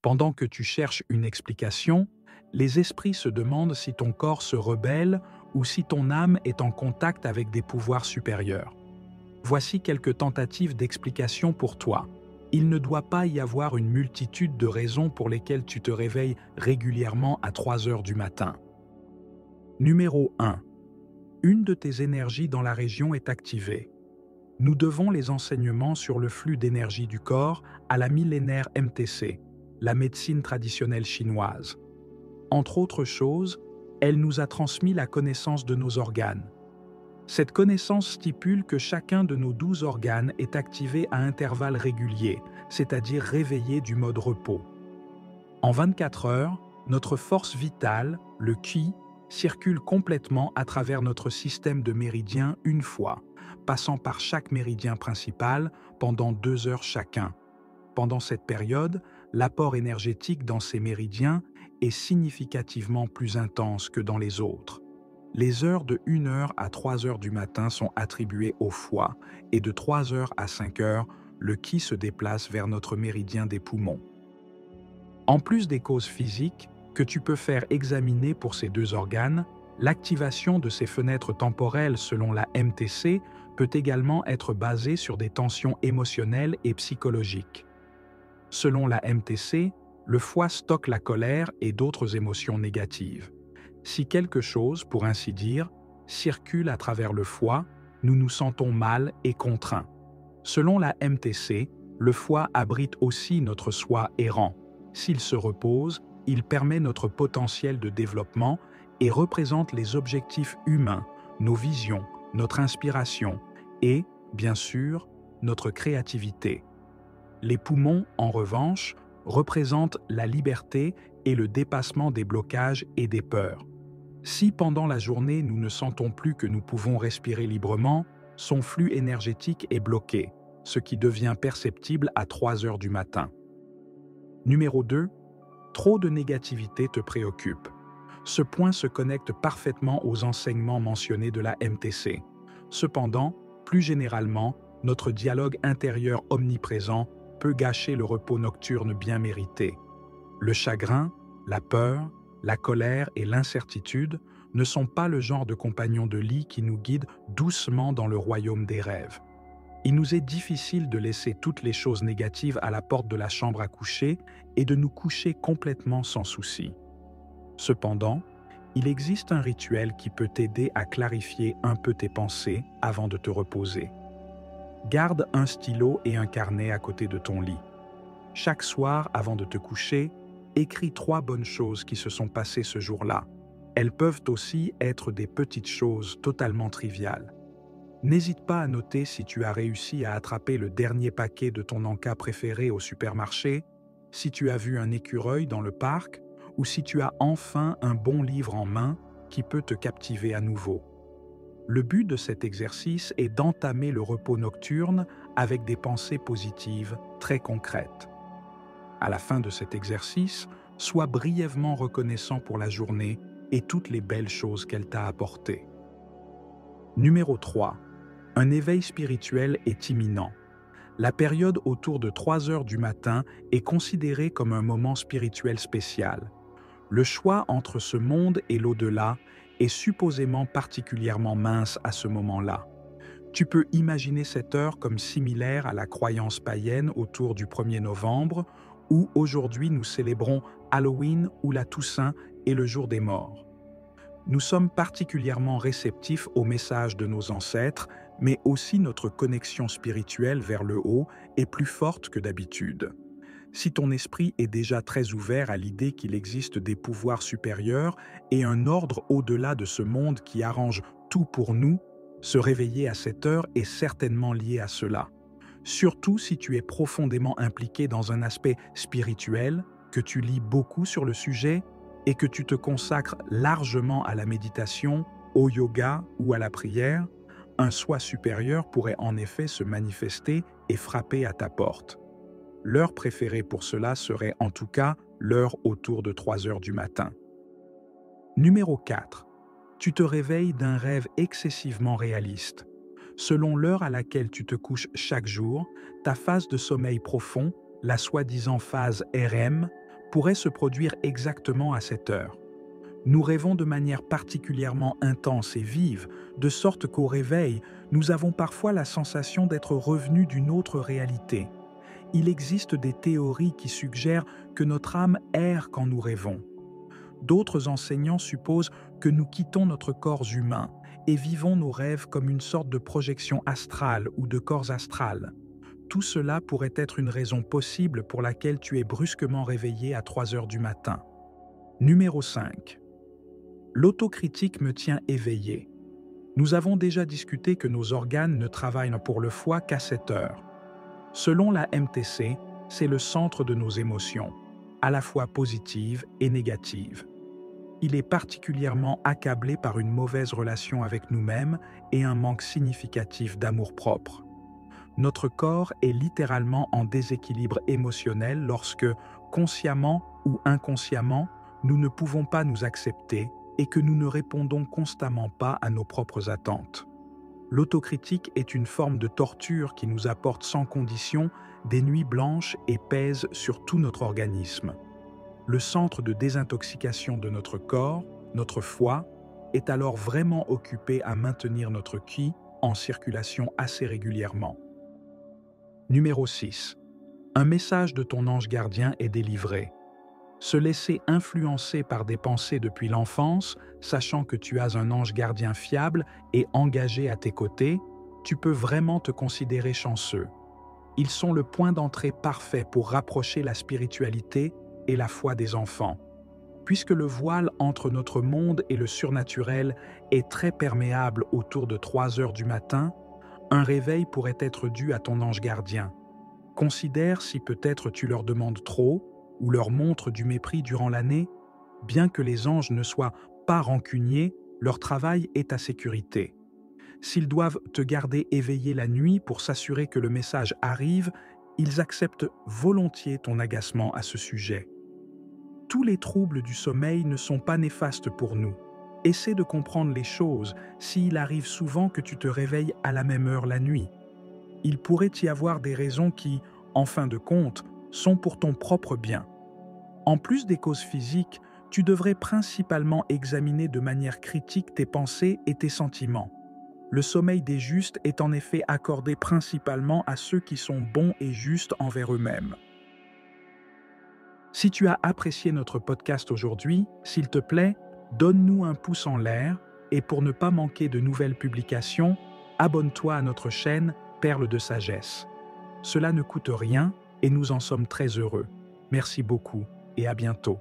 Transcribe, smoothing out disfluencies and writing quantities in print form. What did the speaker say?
Pendant que tu cherches une explication, les esprits se demandent si ton corps se rebelle ou si ton âme est en contact avec des pouvoirs supérieurs. Voici quelques tentatives d'explication pour toi. Il ne doit pas y avoir une multitude de raisons pour lesquelles tu te réveilles régulièrement à 3 heures du matin. Numéro 1. Une de tes énergies dans la région est activée. Nous devons les enseignements sur le flux d'énergie du corps à la millénaire MTC, la médecine traditionnelle chinoise. Entre autres choses, elle nous a transmis la connaissance de nos organes. Cette connaissance stipule que chacun de nos 12 organes est activé à intervalles réguliers, c'est-à-dire réveillé du mode repos. En 24 heures, notre force vitale, le Qi, circule complètement à travers notre système de méridiens une fois, passant par chaque méridien principal pendant 2 heures chacun. Pendant cette période, l'apport énergétique dans ces méridiens est significativement plus intense que dans les autres. Les heures de 1 heure à 3 heures du matin sont attribuées au foie et de 3 heures à 5 heures, le Qi se déplace vers notre méridien des poumons. En plus des causes physiques que tu peux faire examiner pour ces deux organes, l'activation de ces fenêtres temporelles selon la MTC peut également être basée sur des tensions émotionnelles et psychologiques. Selon la MTC, le foie stocke la colère et d'autres émotions négatives. Si quelque chose, pour ainsi dire, circule à travers le foie, nous nous sentons mal et contraints. Selon la MTC, le foie abrite aussi notre soi errant. S'il se repose, il permet notre potentiel de développement et représente les objectifs humains, nos visions, notre inspiration et, bien sûr, notre créativité. Les poumons, en revanche, représentent la liberté et le dépassement des blocages et des peurs. Si pendant la journée nous ne sentons plus que nous pouvons respirer librement, son flux énergétique est bloqué, ce qui devient perceptible à 3 heures du matin. Numéro 2. Trop de négativité te préoccupe. Ce point se connecte parfaitement aux enseignements mentionnés de la MTC. Cependant, plus généralement, notre dialogue intérieur omniprésent peut gâcher le repos nocturne bien mérité. Le chagrin, la peur, la colère et l'incertitude ne sont pas le genre de compagnons de lit qui nous guident doucement dans le royaume des rêves. Il nous est difficile de laisser toutes les choses négatives à la porte de la chambre à coucher et de nous coucher complètement sans souci. Cependant, il existe un rituel qui peut t'aider à clarifier un peu tes pensées avant de te reposer. Garde un stylo et un carnet à côté de ton lit. Chaque soir, avant de te coucher, écris 3 bonnes choses qui se sont passées ce jour-là. Elles peuvent aussi être des petites choses totalement triviales. N'hésite pas à noter si tu as réussi à attraper le dernier paquet de ton encas préféré au supermarché, si tu as vu un écureuil dans le parc ou si tu as enfin un bon livre en main qui peut te captiver à nouveau. Le but de cet exercice est d'entamer le repos nocturne avec des pensées positives très concrètes. À la fin de cet exercice, sois brièvement reconnaissant pour la journée et toutes les belles choses qu'elle t'a apportées. Numéro 3. Un éveil spirituel est imminent. La période autour de 3 heures du matin est considérée comme un moment spirituel spécial. Le choix entre ce monde et l'au-delà est supposément particulièrement mince à ce moment-là. Tu peux imaginer cette heure comme similaire à la croyance païenne autour du 1er novembre, où aujourd'hui nous célébrons Halloween ou la Toussaint et le jour des morts. Nous sommes particulièrement réceptifs aux messages de nos ancêtres, mais aussi notre connexion spirituelle vers le haut est plus forte que d'habitude. Si ton esprit est déjà très ouvert à l'idée qu'il existe des pouvoirs supérieurs et un ordre au-delà de ce monde qui arrange tout pour nous, se réveiller à cette heure est certainement lié à cela. Surtout si tu es profondément impliqué dans un aspect spirituel, que tu lis beaucoup sur le sujet et que tu te consacres largement à la méditation, au yoga ou à la prière, un soi supérieur pourrait en effet se manifester et frapper à ta porte. L'heure préférée pour cela serait en tout cas l'heure autour de 3 heures du matin. Numéro 4. Tu te réveilles d'un rêve excessivement réaliste. Selon l'heure à laquelle tu te couches chaque jour, ta phase de sommeil profond, la soi-disant phase REM, pourrait se produire exactement à cette heure. Nous rêvons de manière particulièrement intense et vive, de sorte qu'au réveil, nous avons parfois la sensation d'être revenus d'une autre réalité. Il existe des théories qui suggèrent que notre âme erre quand nous rêvons. D'autres enseignants supposent que nous quittons notre corps humain et vivons nos rêves comme une sorte de projection astrale ou de corps astral. Tout cela pourrait être une raison possible pour laquelle tu es brusquement réveillé à 3 heures du matin. Numéro 5. L'autocritique me tient éveillé. Nous avons déjà discuté que nos organes ne travaillent pour le foie qu'à 7 heures. Selon la MTC, c'est le centre de nos émotions, à la fois positives et négatives. Il est particulièrement accablé par une mauvaise relation avec nous-mêmes et un manque significatif d'amour-propre. Notre corps est littéralement en déséquilibre émotionnel lorsque, consciemment ou inconsciemment, nous ne pouvons pas nous accepter et que nous ne répondons constamment pas à nos propres attentes. L'autocritique est une forme de torture qui nous apporte sans condition des nuits blanches et pèse sur tout notre organisme. Le centre de désintoxication de notre corps, notre foie, est alors vraiment occupé à maintenir notre ki en circulation assez régulièrement. Numéro 6. Un message de ton ange gardien est délivré. Se laisser influencer par des pensées depuis l'enfance, sachant que tu as un ange gardien fiable et engagé à tes côtés, tu peux vraiment te considérer chanceux. Ils sont le point d'entrée parfait pour rapprocher la spiritualité et la foi des enfants. Puisque le voile entre notre monde et le surnaturel est très perméable autour de 3 heures du matin, un réveil pourrait être dû à ton ange gardien. Considère si peut-être tu leur demandes trop ou leur montres du mépris durant l'année. Bien que les anges ne soient pas rancuniers, leur travail est à sécurité. S'ils doivent te garder éveillé la nuit pour s'assurer que le message arrive, ils acceptent volontiers ton agacement à ce sujet. Tous les troubles du sommeil ne sont pas néfastes pour nous. Essaie de comprendre les choses s'il arrive souvent que tu te réveilles à la même heure la nuit. Il pourrait y avoir des raisons qui, en fin de compte, sont pour ton propre bien. En plus des causes physiques, tu devrais principalement examiner de manière critique tes pensées et tes sentiments. Le sommeil des justes est en effet accordé principalement à ceux qui sont bons et justes envers eux-mêmes. Si tu as apprécié notre podcast aujourd'hui, s'il te plaît, donne-nous un pouce en l'air et pour ne pas manquer de nouvelles publications, abonne-toi à notre chaîne Perles de Sagesse. Cela ne coûte rien et nous en sommes très heureux. Merci beaucoup et à bientôt.